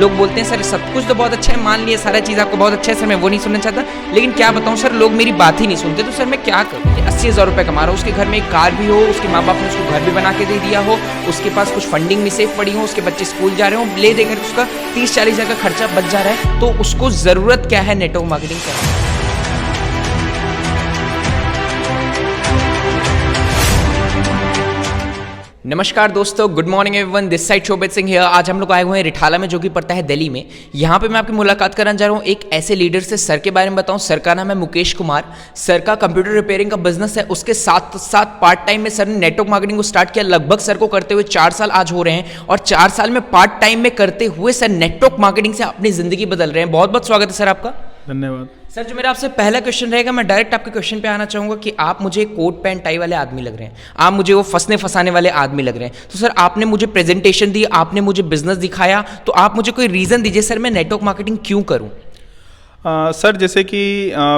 लोग बोलते हैं सर सब कुछ तो बहुत अच्छा है, मान लिया सारा चीज़ आपको बहुत अच्छा है सर, मैं वो नहीं सुनना चाहता, लेकिन क्या बताऊँ सर लोग मेरी बात ही नहीं सुनते, तो सर मैं क्या करूँ? 80,000 रुपये कमा रहा हूँ, उसके घर में एक कार भी हो, उसके माँ बाप ने उसको घर भी बना के दे दिया हो, उसके पास कुछ फंडिंग में सेफ पड़ी हो, उसके बच्चे स्कूल जा रहे हो, ले देकर उसका 30-40 हज़ार का खर्चा बच जा रहा है, तो उसको ज़रूरत क्या है नेटवर्क मार्केटिंग करने? नमस्कार दोस्तों, good morning everyone, this side Shobhit Singh here. आज हम लोग आए हुए हैं रिठाला में, जो कि पड़ता है दिल्ली में। यहाँ पे मैं आपकी मुलाकात कराने जा रहा हूँ एक ऐसे लीडर से। सर के बारे में बताऊँ, सर का नाम है मुकेश कुमार। सर का कंप्यूटर रिपेयरिंग का बिजनेस है, उसके साथ साथ पार्ट टाइम में सर ने नेटवर्क मार्केटिंग को स्टार्ट किया। लगभग सर को करते हुए 4 साल आज हो रहे हैं, और 4 साल में पार्ट टाइम में करते हुए सर नेटवर्क मार्केटिंग से अपनी जिंदगी बदल रहे हैं। बहुत बहुत स्वागत है सर आपका। धन्यवाद सर। जो मेरा आपसे पहला क्वेश्चन रहेगा, मैं डायरेक्ट आपके क्वेश्चन पे आना चाहूँगा कि आप मुझे कोट पैंट टाई वाले आदमी लग रहे हैं, आप मुझे वो फंसने फंसाने वाले आदमी लग रहे हैं। तो सर आपने मुझे प्रेजेंटेशन दी, आपने मुझे बिजनेस दिखाया, तो आप मुझे कोई रीज़न दीजिए सर मैं नेटवर्क मार्केटिंग क्यों करूँ? सर जैसे कि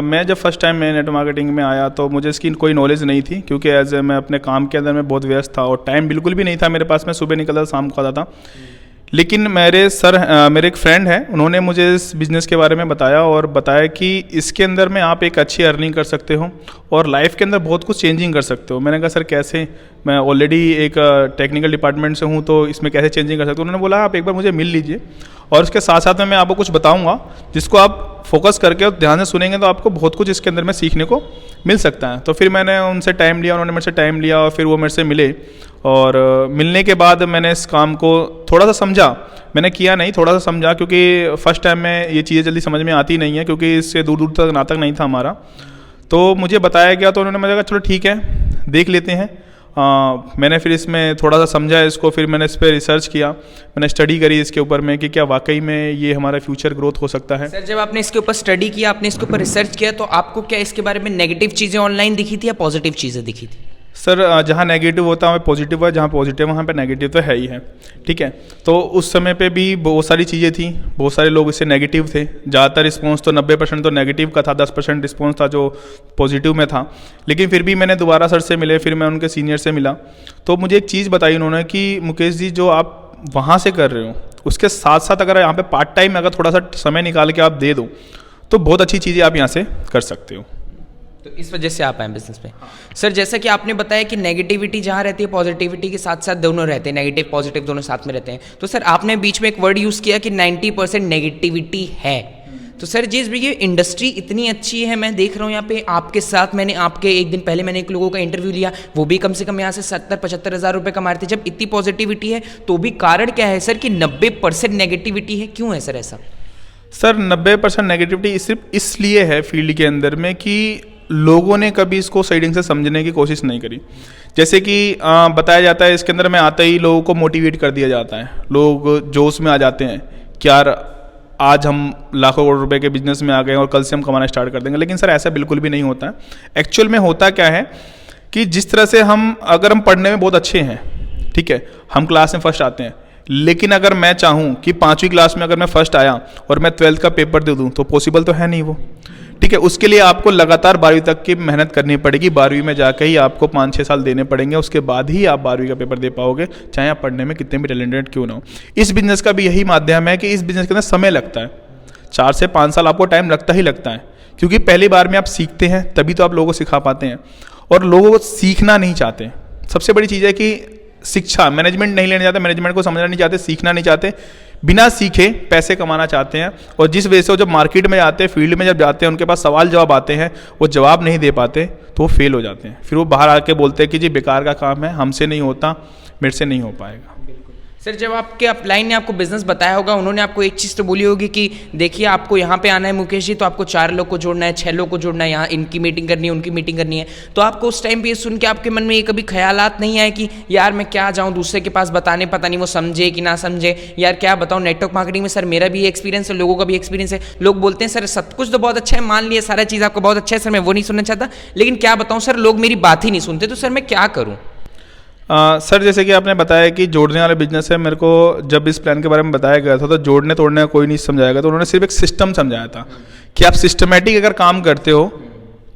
मैं जब फर्स्ट टाइम मैं नेटवर्क मार्केटिंग में आया तो मुझे इसकी कोई नॉलेज नहीं थी, क्योंकि एज मैं अपने काम के अंदर में बहुत व्यस्त था और टाइम बिल्कुल भी नहीं था मेरे पास। मैं सुबह निकलता शाम को आता था। लेकिन मेरे एक फ्रेंड हैं, उन्होंने मुझे इस बिज़नेस के बारे में बताया और बताया कि इसके अंदर में आप एक अच्छी अर्निंग कर सकते हो और लाइफ के अंदर बहुत कुछ चेंजिंग कर सकते हो। मैंने कहा सर कैसे, मैं ऑलरेडी एक टेक्निकल डिपार्टमेंट से हूँ, तो इसमें कैसे चेंजिंग कर सकते हो? उन्होंने बोला आप एक बार मुझे मिल लीजिए और उसके साथ साथ में मैं आपको कुछ बताऊँगा जिसको आप फोकस करके और ध्यान से सुनेंगे तो आपको बहुत कुछ इसके अंदर में सीखने को मिल सकता है। तो फिर मैंने उनसे टाइम लिया, उन्होंने मेरे से टाइम लिया और फिर वो मेरे से मिले, और मिलने के बाद मैंने इस काम को थोड़ा सा समझा। मैंने किया नहीं, थोड़ा सा समझा, क्योंकि फर्स्ट टाइम में ये चीज़ें जल्दी समझ में आती नहीं है, क्योंकि इससे दूर दूर तक नातक नहीं था हमारा। तो मुझे बताया गया तो उन्होंने मुझे कहा चलो ठीक है देख लेते हैं। मैंने फिर इसमें थोड़ा सा समझा इसको, फिर मैंने इस पर रिसर्च किया, मैंने स्टडी करी इसके ऊपर में कि क्या वाकई में ये हमारा फ्यूचर ग्रोथ हो सकता है। सर जब आपने इसके ऊपर स्टडी किया, आपने इसके ऊपर रिसर्च किया, तो आपको क्या इसके बारे में नेगेटिव चीज़ें ऑनलाइन दिखी थी या पॉजिटिव चीज़ें दिखी थी? सर जहाँ नेगेटिव होता है वहाँ पॉजिटिव है, जहाँ पॉजिटिव वहाँ पे नेगेटिव तो है ही है, ठीक है। तो उस समय पे भी बहुत सारी चीज़ें थी, बहुत सारे लोग इससे नेगेटिव थे। ज़्यादातर रिस्पॉन्स तो 90% तो नेगेटिव का था, 10% रिस्पॉन्स था जो पॉजिटिव में था। लेकिन फिर भी मैंने दोबारा सर से मिले, फिर मैं उनके सीनियर से मिला, तो मुझे एक चीज़ बताई उन्होंने कि मुकेश जी जो आप वहाँ से कर रहे हो उसके साथ साथ अगर यहाँ पर पार्ट टाइम अगर थोड़ा सा समय निकाल के आप दे दो तो बहुत अच्छी चीज़ें आप यहाँ से कर सकते हो। तो इस वजह से आप आए बिजनेस पे। सर जैसा कि आपने बताया कि नेगेटिविटी जहाँ रहती है पॉजिटिविटी के साथ साथ दोनों रहते हैं, नेगेटिव पॉजिटिव दोनों साथ में रहते हैं। तो सर आपने बीच में एक वर्ड यूज़ किया कि 90% नेगेटिविटी है। तो सर जिस भी ये इंडस्ट्री इतनी अच्छी है, मैं देख रहा हूँ यहाँ पे आपके साथ, मैंने आपके एक दिन पहले मैंने एक लोगों का इंटरव्यू लिया, वो भी कम से कम यहाँ से 70-75 हज़ार रुपये कमा रहे थे। जब इतनी पॉजिटिविटी है तो भी कारण क्या है सर कि 90% नेगेटिविटी है? क्यों है सर ऐसा? सर 90% नेगेटिविटी सिर्फ इसलिए है फील्ड के अंदर में कि लोगों ने कभी इसको सही ढंग से समझने की कोशिश नहीं करी। जैसे कि बताया जाता है इसके अंदर में आते ही लोगों को मोटिवेट कर दिया जाता है, लोग जोश में आ जाते हैं कि यार आज हम लाखों करोड़ रुपए के बिजनेस में आ गए और कल से हम कमाना स्टार्ट कर देंगे। लेकिन सर ऐसा बिल्कुल भी नहीं होता है। एक्चुअल में होता क्या है कि जिस तरह से अगर हम पढ़ने में बहुत अच्छे हैं, ठीक है, हम क्लास में फर्स्ट आते हैं, लेकिन अगर मैं चाहूँ कि 5वीं क्लास में अगर मैं फर्स्ट आया और मैं 12th का पेपर दे दूँ तो पॉसिबल तो है नहीं वो, ठीक है। उसके लिए आपको लगातार 12वीं तक की मेहनत करनी पड़ेगी। 12वीं में जाकर ही आपको 5-6 साल देने पड़ेंगे, उसके बाद ही आप 12वीं का पेपर दे पाओगे, चाहे आप पढ़ने में कितने भी टैलेंटेड क्यों ना हो। इस बिजनेस का भी यही माध्यम है कि इस बिजनेस के अंदर समय लगता है, 4 से 5 साल आपको टाइम लगता ही लगता है, क्योंकि पहली बार में आप सीखते हैं तभी तो आप लोगों को सिखा पाते हैं, और लोगों को सीखना नहीं चाहते। सबसे बड़ी चीज़ है कि शिक्षा, मैनेजमेंट नहीं लेना चाहते, मैनेजमेंट को समझना नहीं चाहते, सीखना नहीं चाहते, बिना सीखे पैसे कमाना चाहते हैं। और जिस वजह से वो जब मार्केट में जाते हैं, फील्ड में जब जाते हैं, उनके पास सवाल जवाब आते हैं, वो जवाब नहीं दे पाते तो वो फेल हो जाते हैं। फिर वो बाहर आके बोलते हैं कि जी बेकार का काम है, हमसे नहीं होता, मेरे से नहीं हो पाएगा। सर जब आपके अपलाइन ने आपको बिजनेस बताया होगा, उन्होंने आपको एक चीज़ तो बोली होगी कि देखिए आपको यहाँ पे आना है मुकेश जी, तो आपको 4 लोग को जोड़ना है, 6 लोग को जोड़ना है, यहाँ इनकी मीटिंग करनी है, उनकी मीटिंग करनी है। तो आपको उस टाइम पे ये सुन के आपके मन में ये कभी ख्यालात नहीं आए कि यार मैं क्या जाऊँ दूसरे के पास बताने, पता नहीं वो समझे कि ना समझे, यार क्या बताऊँ। नेटवर्क मार्केटिंग में सर मेरा भी एक्सपीरियंस है, लोगों का भी एक्सपीरियंस है। लोग बोलते हैं सर सब कुछ तो बहुत अच्छा है, मान लिया सारा चीज़ आपको बहुत अच्छा है सर, मैं वो नहीं सुनना चाहता, लेकिन क्या बताऊँ सर लोग मेरी बात ही नहीं सुनते, तो सर मैं क्या करूँ? सर जैसे कि आपने बताया कि जोड़ने वाला बिजनेस है, मेरे को जब इस प्लान के बारे में बताया गया था तो जोड़ने तोड़ने का कोई नहीं समझाया गया, तो उन्होंने सिर्फ एक सिस्टम समझाया था कि आप सिस्टमेटिक अगर काम करते हो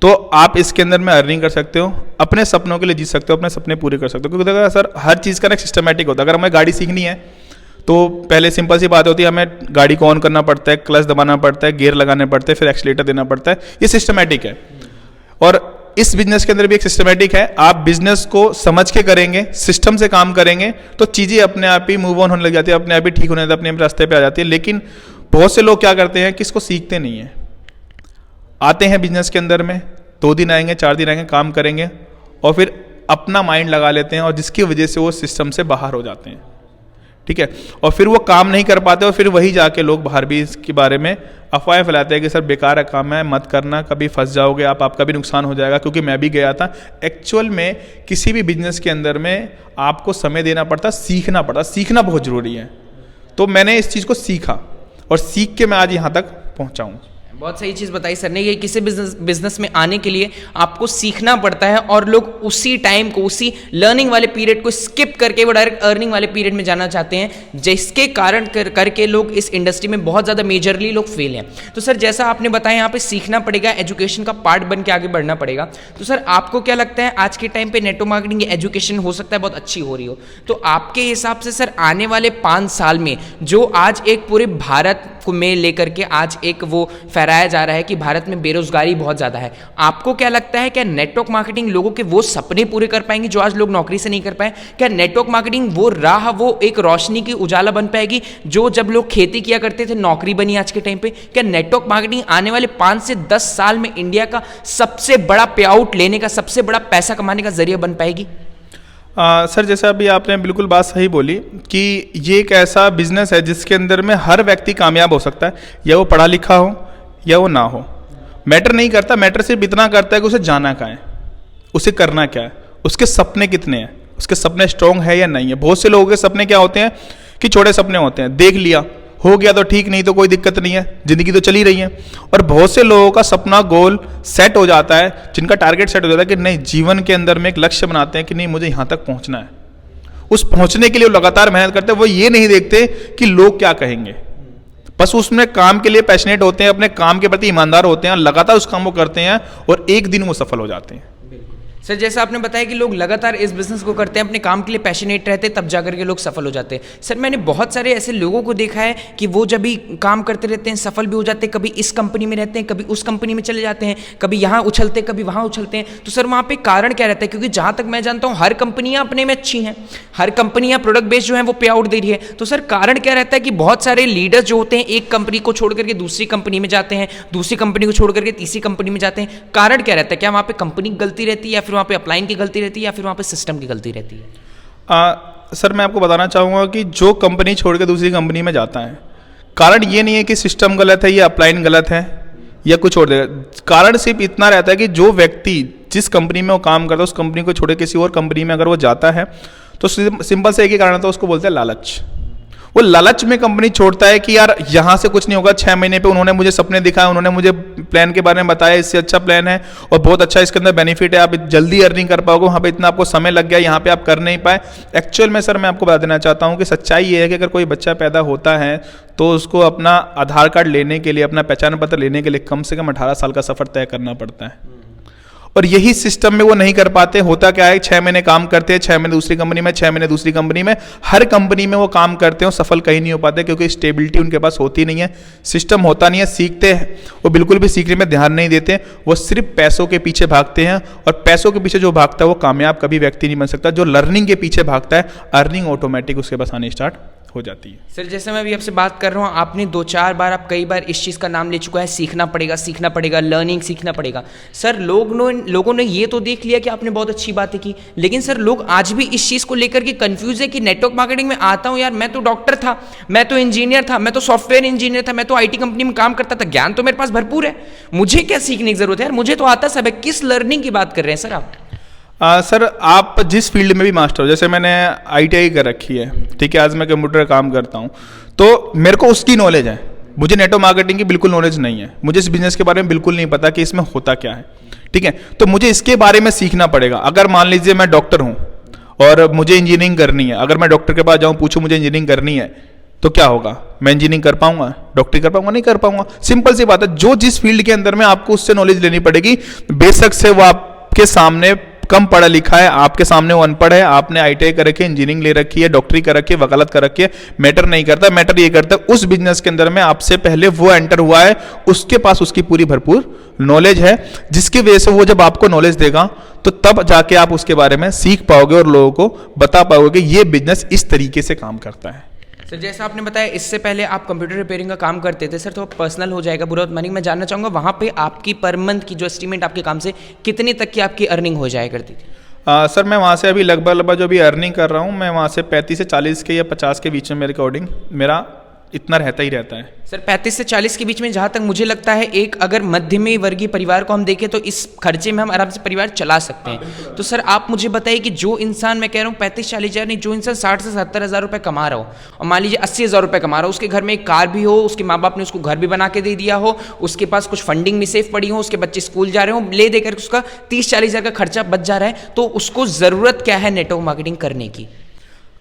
तो आप इसके अंदर में अर्निंग कर सकते हो, अपने सपनों के लिए जी सकते हो, अपने सपने पूरे कर सकते हो। क्योंकि देखो सर हर चीज़ का ना सिस्टमेटिक होता है। अगर हमें गाड़ी सीखनी है तो पहले सिंपल सी बात होती है, हमें गाड़ी को ऑन करना पड़ता है, क्लच दबाना पड़ता है, गियर लगाने पड़ते हैं, फिर एक्सीलेटर देना पड़ता है। ये सिस्टमेटिक है और इस बिजनेस के अंदर भी एक सिस्टमेटिक है। आप बिजनेस को समझ के करेंगे, सिस्टम से काम करेंगे तो चीज़ें अपने आप ही मूव ऑन होने लग जाती है, अपने आप ही ठीक होने लगती है, अपने रास्ते पे आ जाती है। लेकिन बहुत से लोग क्या करते हैं कि इसको सीखते नहीं है, आते हैं बिजनेस के अंदर में 2 दिन आएंगे, 4 दिन आएंगे, काम करेंगे और फिर अपना माइंड लगा लेते हैं और जिसकी वजह से वो सिस्टम से बाहर हो जाते हैं, ठीक है। और फिर वो काम नहीं कर पाते और फिर वही जाके लोग बाहर भी इसके बारे में अफवाहें फैलाते हैं कि सर बेकार है काम है, मत करना, कभी फंस जाओगे आप, आपका भी नुकसान हो जाएगा। क्योंकि मैं भी गया था। एक्चुअल में किसी भी बिजनेस के अंदर में आपको समय देना पड़ता, सीखना पड़ता, सीखना बहुत ज़रूरी है। तो मैंने इस चीज़ को सीखा और सीख के मैं आज यहाँ तक पहुँचा हूँ। बहुत सही चीज़ बताई सर ने, ये किसी बिजनेस में आने के लिए आपको सीखना पड़ता है और लोग उसी टाइम को, उसी लर्निंग वाले पीरियड को स्किप करके वो डायरेक्ट अर्निंग वाले पीरियड में जाना चाहते हैं, जिसके कारण करके लोग इस इंडस्ट्री में बहुत ज़्यादा मेजरली लोग फेल हैं। तो सर जैसा आपने बताया यहाँ पे सीखना पड़ेगा, एजुकेशन का पार्ट बन के आगे बढ़ना पड़ेगा। तो सर आपको क्या लगता है आज के टाइम पे नेटवर्क मार्केटिंग की एजुकेशन हो सकता है बहुत अच्छी हो रही हो, तो आपके हिसाब से सर आने वाले 5 साल में जो आज एक पूरे भारत को में लेकर के आज एक वो फहराया जा रहा है कि भारत में बेरोजगारी बहुत ज़्यादा है, आपको क्या लगता है क्या नेटवर्क मार्केटिंग लोगों के वो सपने पूरे कर पाएंगी जो आज लोग नौकरी से नहीं कर पाए? क्या नेटवर्क मार्केटिंग वो राह, वो एक रोशनी की उजाला बन पाएगी जो जब लोग खेती किया करते थे नौकरी बनी आज के टाइम पे? क्या नेटवर्क मार्केटिंग आने वाले 5 से 10 साल में इंडिया का सबसे बड़ा पे आउट लेने का, सबसे बड़ा पैसा कमाने का जरिया बन पाएगी? सर जैसा अभी आपने बिल्कुल बात सही बोली कि ये एक ऐसा बिजनेस है जिसके अंदर में हर व्यक्ति कामयाब हो सकता है, या वो पढ़ा लिखा हो या वो ना हो, मैटर नहीं करता। मैटर सिर्फ इतना करता है कि उसे जाना कहाँ है, उसे करना क्या है, उसके सपने कितने हैं, उसके सपने स्ट्रॉन्ग है या नहीं है। बहुत से लोगों के सपने क्या होते हैं कि छोटे सपने होते हैं, देख लिया, हो गया तो ठीक, नहीं तो कोई दिक्कत नहीं है, जिंदगी तो चली रही है। और बहुत से लोगों का सपना, गोल सेट हो जाता है, जिनका टारगेट सेट हो जाता है कि नहीं, जीवन के अंदर में एक लक्ष्य बनाते हैं कि नहीं मुझे यहाँ तक पहुँचना है। उस पहुँचने के लिए वो लगातार मेहनत करते हैं। वो ये नहीं देखते कि लोग क्या कहेंगे, बस उसमें काम के लिए पैशनेट होते हैं, अपने काम के प्रति ईमानदार होते हैं, लगातार उस काम को करते हैं और एक दिन वो सफल हो जाते हैं। सर जैसा आपने बताया कि लोग लगातार इस बिजनेस को करते हैं, अपने काम के लिए पैशनेट रहते हैं, तब जाकर के लोग सफल हो जाते हैं। सर मैंने बहुत सारे ऐसे लोगों को देखा है कि वो जब भी काम करते रहते हैं सफल भी हो जाते हैं, कभी इस कंपनी में रहते हैं, कभी उस कंपनी में चले जाते हैं, कभी यहाँ उछलते हैं, कभी वहाँ उछलते हैं। तो सर वहाँ पे कारण क्या रहता है? क्योंकि जहाँ तक मैं जानता हूँ हर कंपनियाँ अपने में अच्छी हैं, हर कंपनियाँ प्रोडक्ट बेस्ड जो है वो पे आउट दे रही है। तो सर कारण क्या रहता है कि बहुत सारे लीडर्स जो होते हैं एक कंपनी को छोड़ करके दूसरी कंपनी में जाते हैं, दूसरी कंपनी को छोड़ करके तीसरी कंपनी में जाते हैं? कारण क्या रहता है? क्या वहाँ पे कंपनी की गलती रहती है, या फिर वहाँ पे अपलाइन की गलती रहती है, या फिर वहां पे सिस्टम की गलती रहती है? सर मैं आपको बताना चाहूँगा कि जो कंपनी छोड़ के दूसरी कंपनी में जाता है, कारण ये नहीं है कि सिस्टम गलत है या अपलाइन गलत है या कुछ और देगा। कारण सिर्फ इतना रहता है कि जो व्यक्ति जिस कंपनी में वो काम करता है उस कंपनी को छोड़ के किसी और कंपनी में अगर वो जाता है तो सिंपल से एक ही कारण होता है, उसको बोलते हैं लालच। वो लालच में कंपनी छोड़ता है कि यार यहाँ से कुछ नहीं होगा, 6 महीने पे उन्होंने मुझे सपने दिखाए, उन्होंने मुझे प्लान के बारे में बताया, इससे अच्छा प्लान है और बहुत अच्छा इसके अंदर बेनिफिट है, आप जल्दी अर्निंग कर पाओगे, वहाँ पे इतना आपको समय लग गया, यहाँ पे आप कर नहीं पाए। एक्चुअल में सर मैं आपको बता देना चाहता हूँ कि सच्चाई ये है कि अगर कोई बच्चा पैदा होता है तो उसको अपना आधार कार्ड लेने के लिए, अपना पहचान पत्र लेने के लिए कम से कम 18 साल का सफर तय करना पड़ता है। और यही सिस्टम में वो नहीं कर पाते। होता क्या है, 6 महीने काम करते हैं, 6 महीने दूसरी कंपनी में, 6 महीने दूसरी कंपनी में, हर कंपनी में वो काम करते हैं, सफल कहीं नहीं हो पाते क्योंकि स्टेबिलिटी उनके पास होती नहीं है, सिस्टम होता नहीं है। सीखते हैं वो बिल्कुल भी सीखने में ध्यान नहीं देते, वो सिर्फ पैसों के पीछे भागते हैं और पैसों के पीछे जो भागता है वो कामयाब कभी व्यक्ति नहीं बन सकता। जो लर्निंग के पीछे भागता है, अर्निंग ऑटोमेटिक उसके पास आनी स्टार्ट हो जाती है। सर जैसे मैं अभी आपसे बात कर रहा हूँ, आपने 2-4 बार, आप कई बार इस चीज़ का नाम ले चुका है, सीखना पड़ेगा, सीखना पड़ेगा, लर्निंग सीखना पड़ेगा। सर लोगों ने ये तो देख लिया कि आपने बहुत अच्छी बातें की, लेकिन सर लोग आज भी इस चीज़ को लेकर के कंफ्यूज है कि नेटवर्क मार्केटिंग में आता हूँ यार, मैं तो डॉक्टर था, मैं तो इंजीनियर था, मैं तो सॉफ्टवेयर इंजीनियर था, मैं तो IT कंपनी में काम करता था, ज्ञान तो मेरे पास भरपूर है, मुझे क्या सीखने की जरूरत है यार, मुझे तो आता सब है। किस लर्निंग की बात कर रहे हैं सर आप? सर आप जिस फील्ड में भी मास्टर हो, जैसे मैंने ITI कर रखी है, ठीक है, आज मैं कंप्यूटर का काम करता हूँ, तो मेरे को उसकी नॉलेज है, मुझे नेटवर्क मार्केटिंग की बिल्कुल नॉलेज नहीं है, मुझे इस बिजनेस के बारे में बिल्कुल नहीं पता कि इसमें होता क्या है, ठीक है। तो मुझे इसके बारे में सीखना पड़ेगा। अगर मान लीजिए मैं डॉक्टर हूँ और मुझे इंजीनियरिंग करनी है, अगर मैं डॉक्टर के पास जाऊँ, पूछूँ मुझे इंजीनियरिंग करनी है, तो क्या होगा? मैं इंजीनियरिंग कर पाऊंगा, डॉक्टरी कर पाऊंगा? नहीं कर पाऊंगा। सिंपल सी बात है, जो जिस फील्ड के अंदर में आपको उससे नॉलेज लेनी पड़ेगी, बेशक से वो आपके सामने कम पढ़ा लिखा है, आपके सामने वो अनपढ़ है, आपने ITI कर रखी है, इंजीनियरिंग ले रखी है, डॉक्टरी कर रखी है, वकालत कर रखी है, मैटर नहीं करता। मैटर ये करता है उस बिजनेस के अंदर में आपसे पहले वो एंटर हुआ है, उसके पास उसकी पूरी भरपूर नॉलेज है, जिसकी वजह से वो जब आपको नॉलेज देगा तो तब जाके आप उसके बारे में सीख पाओगे और लोगों को बता पाओगे कि ये बिजनेस इस तरीके से काम करता है। सर जैसा आपने बताया इससे पहले आप कंप्यूटर रिपेयरिंग का काम करते थे सर, तो पर्सनल हो जाएगा बुरा मनी। मैं जानना चाहूँगा वहाँ पे आपकी पर मंथ की जो एस्टीमेट आपके काम से कितने तक की आपकी अर्निंग हो जाया करती थी? सर मैं वहाँ से अभी लगभग जो भी अर्निंग कर रहा हूँ, मैं वहाँ से 35 से 40 के या 50 के बीच में मेरे अकॉर्डिंग मेरा इतना रहता ही रहता है। सर 35 से 40 के बीच में जहाँ तक मुझे लगता है एक अगर मध्यमी वर्गीय परिवार को हम देखें तो इस खर्चे में हम आराम से परिवार चला सकते हैं। तो सर आप मुझे बताइए कि जो इंसान, मैं कह रहा हूँ 35-40 हज़ार नहीं, जो इंसान 60 से 70 हज़ार रुपये कमा रहा हो और मान लीजिए 80 हज़ार रुपये कमा रहा हो, उसके घर में एक कार भी हो, उसके माँ बाप ने उसको घर भी बना के दे दिया हो, उसके पास कुछ फंडिंग भी सेफ पड़ी हो, उसके बच्चे स्कूल जा रहे हो, ले देकर उसका 30-40 हज़ार का खर्चा बच जा रहा है, तो उसको ज़रूरत क्या है नेटवर्क मार्केटिंग करने की?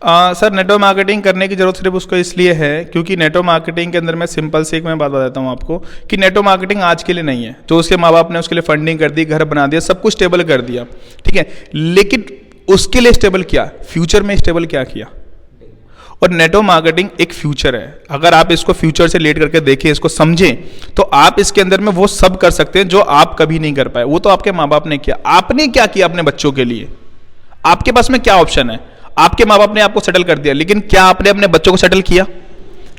सर नेटवर्क मार्केटिंग करने की जरूरत सिर्फ उसको इसलिए है क्योंकि नेटवर्क मार्केटिंग के अंदर मैं सिंपल से एक मैं बात बताता हूँ आपको कि नेटवर्क मार्केटिंग आज के लिए नहीं है। तो उसके माँ बाप ने उसके लिए फंडिंग कर दी, घर बना दिया, सब कुछ स्टेबल कर दिया, ठीक है, लेकिन उसके लिए स्टेबल क्या, फ्यूचर में स्टेबल क्या किया? और नेटवर्क मार्केटिंग एक फ्यूचर है। अगर आप इसको फ्यूचर से रिलेट करके देखें, इसको समझें, तो आप इसके अंदर में वो सब कर सकते हैं जो आप कभी नहीं कर पाए। वो तो आपके माँ बाप ने किया, आपने क्या किया अपने बच्चों के लिए? आपके पास में क्या ऑप्शन है? आपके माँ बाप ने आपको सेटल कर दिया, लेकिन क्या आपने अपने बच्चों को सेटल किया?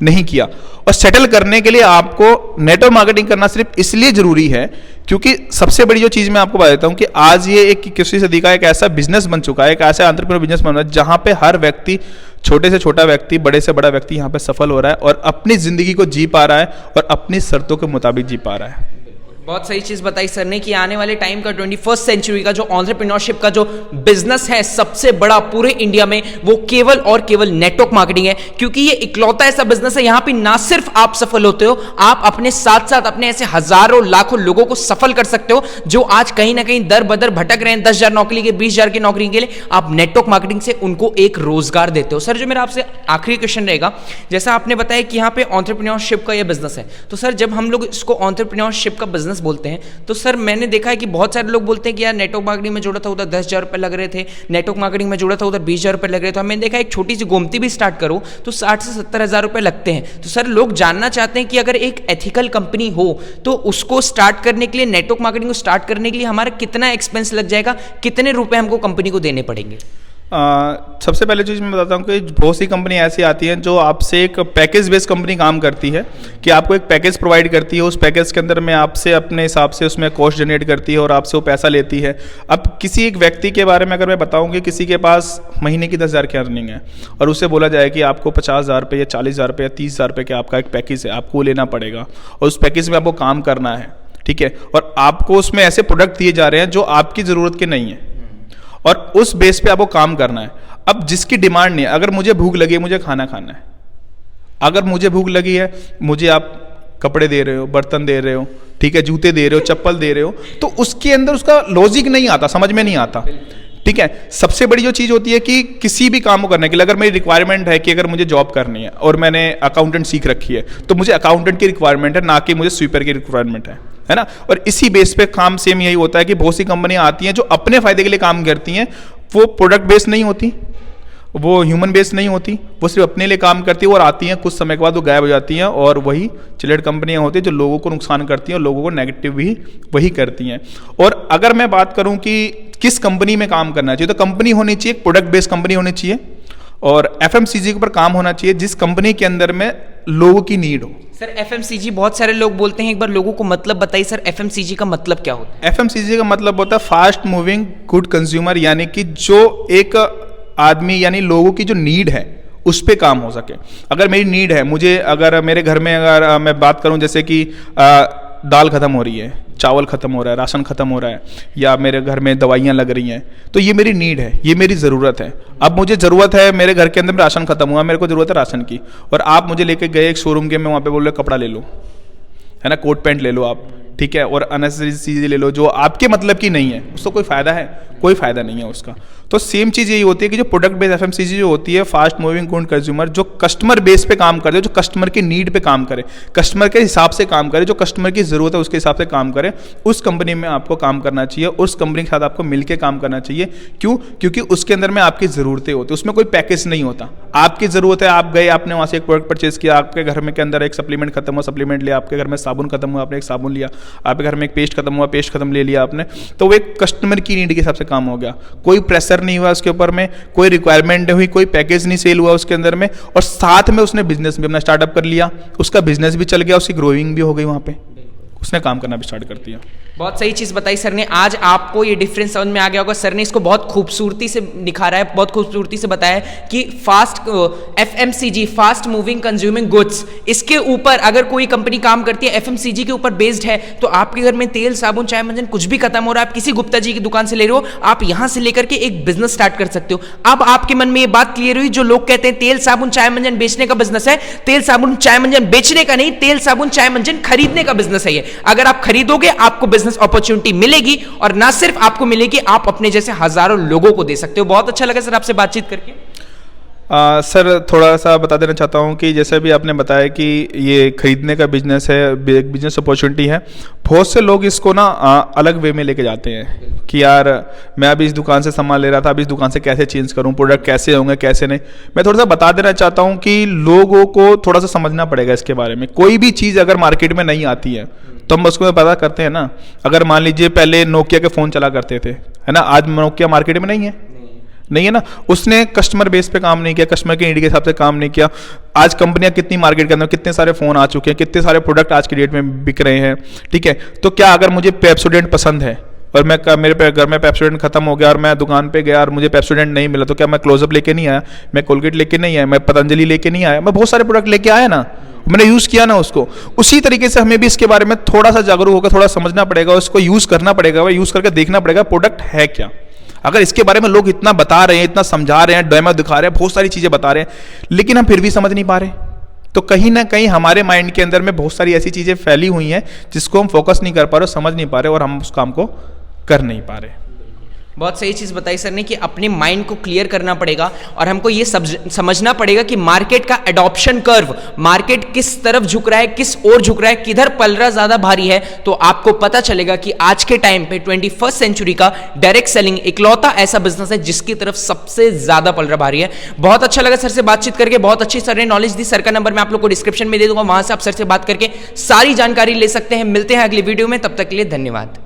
नहीं किया। और सेटल करने के लिए आपको नेटवर्क मार्केटिंग करना सिर्फ इसलिए जरूरी है क्योंकि सबसे बड़ी जो चीज मैं आपको बता देता हूं कि आज ये एक 21वीं सदी का एक ऐसा बिजनेस बन चुका है, एक ऐसा एंटरप्रेन्योर बिजनेस बन रहा है जहां पे हर व्यक्ति, छोटे से छोटा व्यक्ति, बड़े से बड़ा व्यक्ति यहां पे सफल हो रहा है और अपनी जिंदगी को जी पा रहा है और अपनी शर्तों के मुताबिक जी पा रहा है। बहुत सही चीज़ बताई सर ने कि आने वाले टाइम का 21st सेंचुरी का जो एंटरप्रेन्योरशिप का जो बिजनेस है सबसे बड़ा पूरे इंडिया में, वो केवल और केवल नेटवर्क मार्केटिंग है। क्योंकि ये इकलौता ऐसा बिजनेस है यहाँ पे ना सिर्फ आप सफल होते हो, आप अपने साथ साथ अपने ऐसे हजारों लाखों लोगों को सफल कर सकते हो जो आज कहीं ना कहीं दर बदर भटक रहे हैं 10,000 नौकरी के, 20,000 की नौकरी के लिए। आप नेटवर्क मार्केटिंग से उनको एक रोजगार देते हो। सर जो मेरा आपसे आखिरी क्वेश्चन रहेगा, जैसा आपने बताया कि यहाँ पे एंटरप्रेन्योरशिप का ये बिजनेस है, तो सर जब हम लोग इसको एंटरप्रेन्योरशिप का बिजनेस बोलते हैं तो सर मैंने देखा है कि बहुत सारे लोग बोलते हैं कि यार नेटवर्क मार्केटिंग में जोड़ा था उधर 10,000 रुपये लग रहे थे, नेटवर्क मार्केटिंग में जोड़ा था उधर 20,000 रुपये लग रहे थे। मैंने देखा एक छोटी सी गोमती भी स्टार्ट करो तो 60 से 70 हज़ार रुपये लगते हैं। तो सर लोग जानना चाहते हैं कि अगर एक एथिकल कंपनी हो तो उसको स्टार्ट करने के लिए, नेटवर्क मार्केटिंग को स्टार्ट करने के लिए हमारा कितना एक्सपेंस लग जाएगा, कितने रुपये हमको कंपनी को देने पड़ेंगे? सबसे पहले चीज़ मैं बताता हूँ कि बहुत सी कंपनी ऐसी आती हैं जो आपसे एक पैकेज बेस्ड कंपनी काम करती है कि आपको एक पैकेज प्रोवाइड करती है, उस पैकेज के अंदर में आपसे अपने हिसाब से उसमें कॉस्ट जनरेट करती है और आपसे वो पैसा लेती है। अब किसी एक व्यक्ति के बारे में अगर मैं बताऊँ कि किसी के पास महीने की 10,000 की अर्निंग है और उससे बोला जाए कि आपको 50,000 रुपये या 40,000 रुपये या 30,000 रुपये का आपका एक पैकेज है, आपको लेना पड़ेगा और उस पैकेज में आपको काम करना है, ठीक है, और आपको उसमें ऐसे प्रोडक्ट दिए जा रहे हैं जो आपकी ज़रूरत के नहीं है और उस बेस पे आपको काम करना है। अब जिसकी डिमांड नहीं है, अगर मुझे भूख लगी है, मुझे खाना खाना है, अगर मुझे भूख लगी है, मुझे आप कपड़े दे रहे हो, बर्तन दे रहे हो, ठीक है, जूते दे रहे हो, चप्पल दे रहे हो, तो उसके अंदर उसका लॉजिक नहीं आता, समझ में नहीं आता, ठीक है। सबसे बड़ी जो चीज़ होती है कि किसी भी काम को करने के लिए अगर मेरी रिक्वायरमेंट है कि अगर मुझे जॉब करनी है और मैंने अकाउंटेंट सीख रखी है तो मुझे अकाउंटेंट की रिक्वायरमेंट है, ना कि मुझे स्वीपर की रिक्वायरमेंट है ना। और इसी बेस पे काम सेम यही होता है कि बहुत सी कंपनियां आती हैं जो अपने फायदे के लिए काम करती हैं, वो प्रोडक्ट बेस्ड नहीं होती, वो ह्यूमन बेस्ड नहीं होती, वो सिर्फ अपने लिए काम करती है और आती हैं, कुछ समय के बाद वो गायब हो जाती हैं और वही चिलेट कंपनियां होती हैं जो लोगों को नुकसान करती हैं और लोगों को नेगेटिव भी वही करती हैं। और अगर मैं बात करूं कि किस कंपनी में काम करना चाहिए, तो कंपनी होनी चाहिए, एक प्रोडक्ट बेस्ड कंपनी होनी चाहिए और FMCG के ऊपर काम होना चाहिए जिस कंपनी के अंदर में लोगों की नीड हो। सर FMCG बहुत सारे लोग बोलते हैं, एक बार लोगों को मतलब बताइए सर FMCG का मतलब क्या होता है? FMCG का मतलब होता है फास्ट मूविंग गुड कंज्यूमर, यानी कि जो एक आदमी यानी लोगों की जो नीड है उस पे काम हो सके। अगर मेरी नीड है, मुझे अगर मेरे घर में अगर मैं बात करूं जैसे कि दाल खत्म हो रही है, चावल खत्म हो रहा है, राशन खत्म हो रहा है, या मेरे घर में दवाइयाँ लग रही हैं, तो ये मेरी नीड है, ये मेरी ज़रूरत है। अब मुझे ज़रूरत है, मेरे घर के अंदर में राशन खत्म हुआ, मेरे को ज़रूरत है राशन की, और आप मुझे लेके गए एक शोरूम के में वहाँ पे बोल रहे कपड़ा ले लो, है ना, कोट पैंट ले लो आप, ठीक है, और अननेसेसरी चीज़ें ले लो जो आपके मतलब की नहीं है, उसको कोई फ़ायदा है? कोई फ़ायदा नहीं है उसका। तो सेम चीज़ यही होती है कि जो प्रोडक्ट बेस्ड एफएमसीजी जो होती है, फास्ट मूविंग गुड कंज्यूमर, जो कस्टमर बेस पे काम करे, जो कस्टमर की नीड पे काम करे, कस्टमर के हिसाब से काम करे, जो कस्टमर की ज़रूरत है उसके हिसाब से काम करे, उस कंपनी में आपको काम करना चाहिए, उस कंपनी के साथ आपको मिलकर काम करना चाहिए। क्यों? क्योंकि उसके अंदर में आपकी ज़रूरतें होती है, उसमें कोई पैकेज नहीं होता। आपकी ज़रूरत है, आप गए, आपने वहाँ से एक प्रोडक्ट परचेज किया, आपके घर में के अंदर एक सप्लीमेंट खत्म हुआ, सप्लीमेंट लिया, आपके घर में साबुन खत्म हुआ, आपने एक साबुन लिया, आपके घर में एक पेस्ट खत्म हुआ, पेस्ट खत्म ले लिया आपने, तो वो एक कस्टमर की नीड के हिसाब से काम हो गया। कोई प्रेशर नहीं हुआ उसके ऊपर में, कोई रिक्वायरमेंट नहीं हुई, कोई पैकेज नहीं सेल हुआ उसके अंदर में, और साथ में उसने बिजनेस भी अपना स्टार्टअप कर लिया, उसका बिजनेस भी चल गया, उसकी ग्रोइंग भी हो गई, वहाँ पे उसने काम करना भी स्टार्ट कर दिया। बहुत सही चीज़ बताई सर ने। आज आपको ये डिफरेंस समझ में आ गया होगा। सर ने इसको बहुत खूबसूरती से निखारा है, बहुत खूबसूरती से बताया है कि fast FMCG, fast moving consuming goods, इसके ऊपर अगर कोई कंपनी काम करती है, एफएमसीजी के ऊपर बेस्ड है, तो आपके घर में तेल साबुन चाय मंजन कुछ भी खत्म हो रहा है, आप किसी गुप्ता जी की दुकान से ले रहे हो, आप यहां से लेकर के एक बिजनेस स्टार्ट कर सकते हो। अब आपके मन में ये बात क्लियर हुई, जो लोग कहते हैं तेल साबुन चाय मंजन बेचने का बिजनेस है, तेल साबुन चाय मंजन बेचने का नहीं, तेल साबुन चाय मंजन खरीदने का बिजनेस है ये। अगर आप खरीदोगे आपको बिजनेस अपॉर्चुनिटी मिलेगी, और ना सिर्फ आपको मिलेगी, आप अपने जैसे हजारों लोगों को दे सकते हो। बहुत अच्छा लगा सर आपसे बातचीत करके। सर थोड़ा सा बता देना चाहता हूँ कि जैसे भी आपने बताया कि ये खरीदने का बिजनेस है, बिजनेस अपॉर्चुनिटी है, बहुत से लोग इसको ना अलग वे में लेके जाते हैं कि यार मैं अभी इस दुकान से सामान ले रहा था, अभी इस दुकान से कैसे चेंज करूँ, प्रोडक्ट कैसे होंगे कैसे नहीं। मैं थोड़ा सा बता देना चाहता हूँ कि लोगों को थोड़ा सा समझना पड़ेगा इसके बारे में। कोई भी चीज़ अगर मार्केट में नहीं आती है तो हम उसको पता करते हैं ना। अगर मान लीजिए पहले नोकिया के फ़ोन चला करते थे, है ना, आज नोकिया मार्केट में नहीं है ना, उसने कस्टमर बेस पे काम नहीं किया, कस्टमर के नीड के हिसाब से काम नहीं किया। आज कंपनियां कितनी मार्केट के अंदर, कितने सारे फ़ोन आ चुके हैं, कितने सारे प्रोडक्ट आज की डेट में बिक रहे हैं, ठीक है। तो क्या अगर मुझे पेप्सोडेंट पसंद है और मेरे घर में पेप्सोडेंट खत्म हो गया और मैं दुकान पे गया और मुझे पेप्सोडेंट नहीं मिला, तो क्या मैं क्लोजअप लेके नहीं आया, मैं कोलगेट लेके नहीं आया, मैं पतंजलि लेके नहीं आया, मैं बहुत सारे प्रोडक्ट लेके आया ना, मैंने यूज़ किया ना उसको। उसी तरीके से हमें भी इसके बारे में थोड़ा सा जागरूक होकर थोड़ा समझना पड़ेगा, उसको यूज़ करना पड़ेगा, यूज़ करके देखना पड़ेगा प्रोडक्ट है क्या। अगर इसके बारे में लोग इतना बता रहे हैं, इतना समझा रहे हैं, डेमो दिखा रहे हैं, बहुत सारी चीज़ें बता रहे हैं, लेकिन हम फिर भी समझ नहीं पा रहे, तो कहीं ना कहीं हमारे माइंड के अंदर में बहुत सारी ऐसी चीज़ें फैली हुई हैं जिसको हम फोकस नहीं कर पा रहे, समझ नहीं पा रहे और हम उस काम को कर नहीं पा रहे। बहुत सही चीज़ बताई सर ने कि अपने माइंड को क्लियर करना पड़ेगा और हमको ये समझना पड़ेगा कि मार्केट का एडॉप्शन कर्व, मार्केट किस तरफ झुक रहा है, किस ओर झुक रहा है, किधर पलड़ा ज़्यादा भारी है। तो आपको पता चलेगा कि आज के टाइम पे 21st सेंचुरी का डायरेक्ट सेलिंग इकलौता ऐसा बिजनेस है जिसकी तरफ सबसे ज़्यादा पलड़ा भारी है। बहुत अच्छा लगा सर से बातचीत करके, बहुत अच्छी सर ने नॉलेज दी। सर का नंबर मैं आप लोग को डिस्क्रिप्शन में दे दूंगा, वहां से आप सर से बात करके सारी जानकारी ले सकते हैं। मिलते हैं अगली वीडियो में, तब तक के लिए धन्यवाद।